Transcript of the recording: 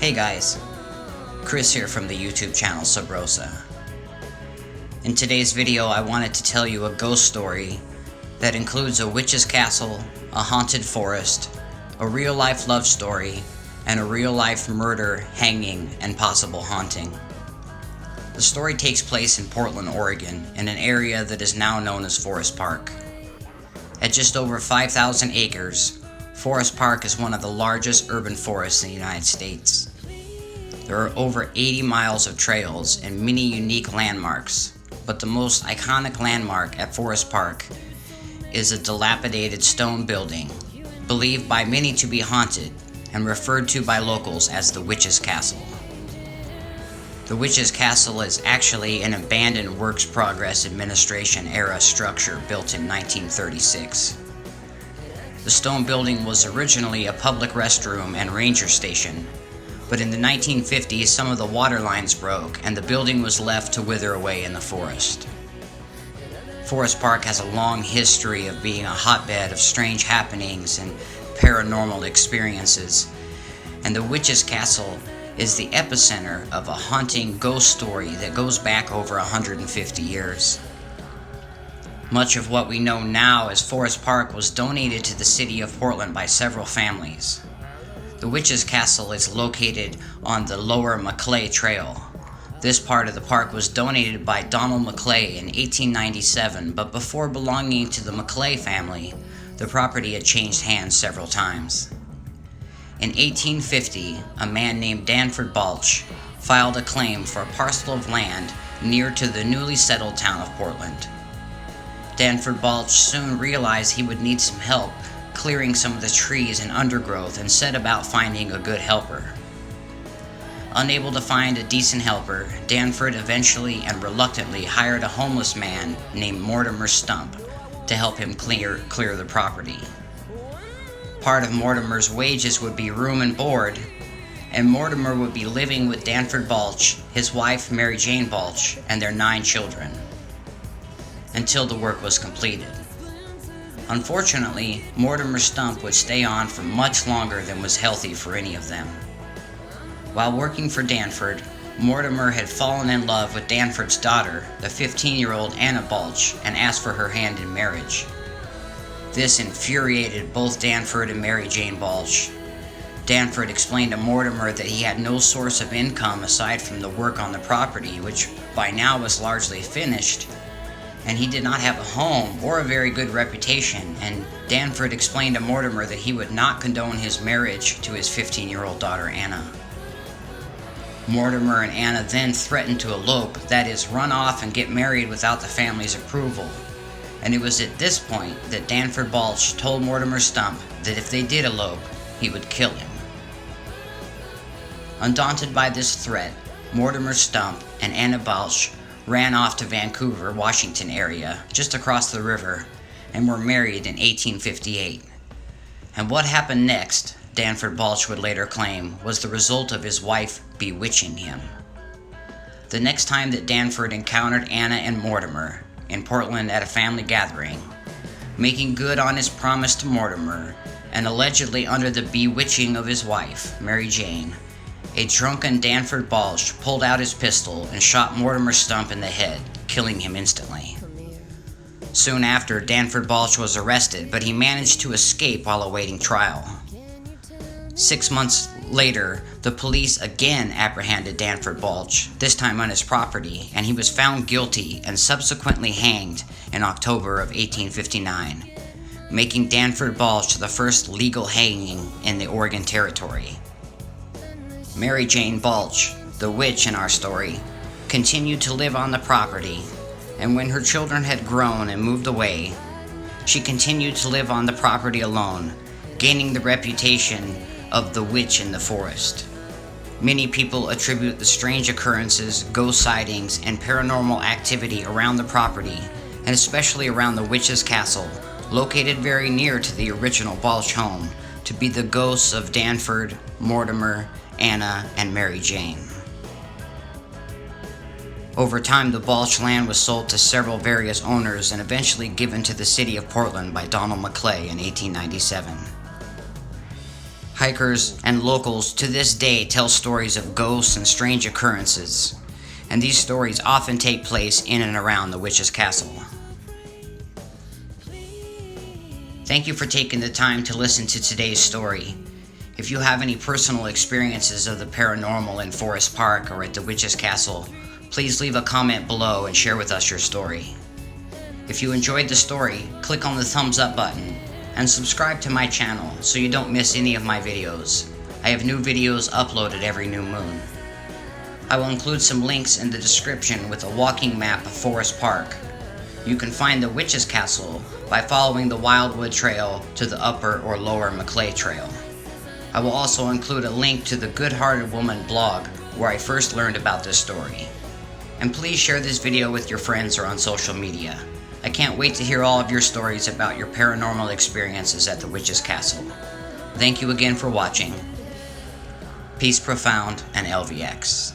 Hey guys, Chris here from the YouTube channel Sub Rosa. In today's video I wanted to tell you a ghost story that includes a witch's castle, a haunted forest, a real-life love story, and a real-life murder, hanging, and possible haunting. The story takes place in Portland, Oregon, in an area that is now known as Forest Park. At just over 5,000 acres, Forest Park is one of the largest urban forests in the United States. There are over 80 miles of trails and many unique landmarks, but the most iconic landmark at Forest Park is a dilapidated stone building, believed by many to be haunted and referred to by locals as the Witch's Castle. The Witch's Castle is actually an abandoned Works Progress Administration era structure built in 1936. The stone building was originally a public restroom and ranger station, but in the 1950s some of the water lines broke and the building was left to wither away in the forest. Forest Park has a long history of being a hotbed of strange happenings and paranormal experiences, and the Witch's Castle is the epicenter of a haunting ghost story that goes back over 150 years. Much of what we know now as Forest Park was donated to the city of Portland by several families. The Witch's Castle is located on the Lower Maclay Trail. This part of the park was donated by Donald Maclay in 1897, but before belonging to the Maclay family, the property had changed hands several times. In 1850, a man named Danford Balch filed a claim for a parcel of land near to the newly settled town of Portland. Danford Balch soon realized he would need some help clearing some of the trees and undergrowth and set about finding a good helper. Unable to find a decent helper, Danford eventually and reluctantly hired a homeless man named Mortimer Stump to help him clear the property. Part of Mortimer's wages would be room and board, and Mortimer would be living with Danford Balch, his wife Mary Jane Balch, and their 9 children, until the work was completed. Unfortunately, Mortimer Stump would stay on for much longer than was healthy for any of them. While working for Danford, Mortimer had fallen in love with Danford's daughter, the 15-year-old Anna Balch, and asked for her hand in marriage. This infuriated both Danford and Mary Jane Balch. Danford explained to Mortimer that he had no source of income aside from the work on the property, which by now was largely finished, and he did not have a home or a very good reputation, and Danford explained to Mortimer that he would not condone his marriage to his 15-year-old daughter Anna. Mortimer and Anna then threatened to elope, that is, run off and get married without the family's approval, and it was at this point that Danford Balch told Mortimer Stump that if they did elope, he would kill him. Undaunted by this threat, Mortimer Stump and Anna Balch ran off to Vancouver, Washington area, just across the river, and were married in 1858. And what happened next, Danford Balch would later claim, was the result of his wife bewitching him. The next time that Danford encountered Anna and Mortimer in Portland at a family gathering, making good on his promise to Mortimer, and allegedly under the bewitching of his wife, Mary Jane, a drunken Danford Balch pulled out his pistol and shot Mortimer Stump in the head, killing him instantly. Soon after, Danford Balch was arrested, but he managed to escape while awaiting trial. 6 months later, the police again apprehended Danford Balch, this time on his property, and he was found guilty and subsequently hanged in October of 1859, making Danford Balch the first legal hanging in the Oregon Territory. Mary Jane Balch, the witch in our story, continued to live on the property, and when her children had grown and moved away, she continued to live on the property alone, gaining the reputation of the witch in the forest. Many people attribute the strange occurrences, ghost sightings, and paranormal activity around the property, and especially around the Witch's Castle, located very near to the original Balch home, to be the ghosts of Danford, Mortimer, Anna, and Mary Jane. Over time, the Balch land was sold to several various owners and eventually given to the city of Portland by Donald Maclay in 1897. hikers, and locals to this day tell stories of ghosts and strange occurrences, and these stories often take place in and around the witch's castle. Thank you for taking the time to listen to today's story. If you have any personal experiences of the paranormal in Forest Park or at the witch's castle, please leave a comment below and share with us your story. If you enjoyed the story, click on the thumbs up button and subscribe to my channel so you don't miss any of my videos. I have new videos uploaded every new moon. I will include some links in the description with a walking map of Forest Park. You can find the witch's castle by following the Wildwood Trail to the Upper or Lower Maclay Trail. I will also include a link to the Good Hearted Woman blog where I first learned about this story. And please share this video with your friends or on social media. I can't wait to hear all of your stories about your paranormal experiences at the witch's castle. Thank you again for watching. Peace Profound and LVX.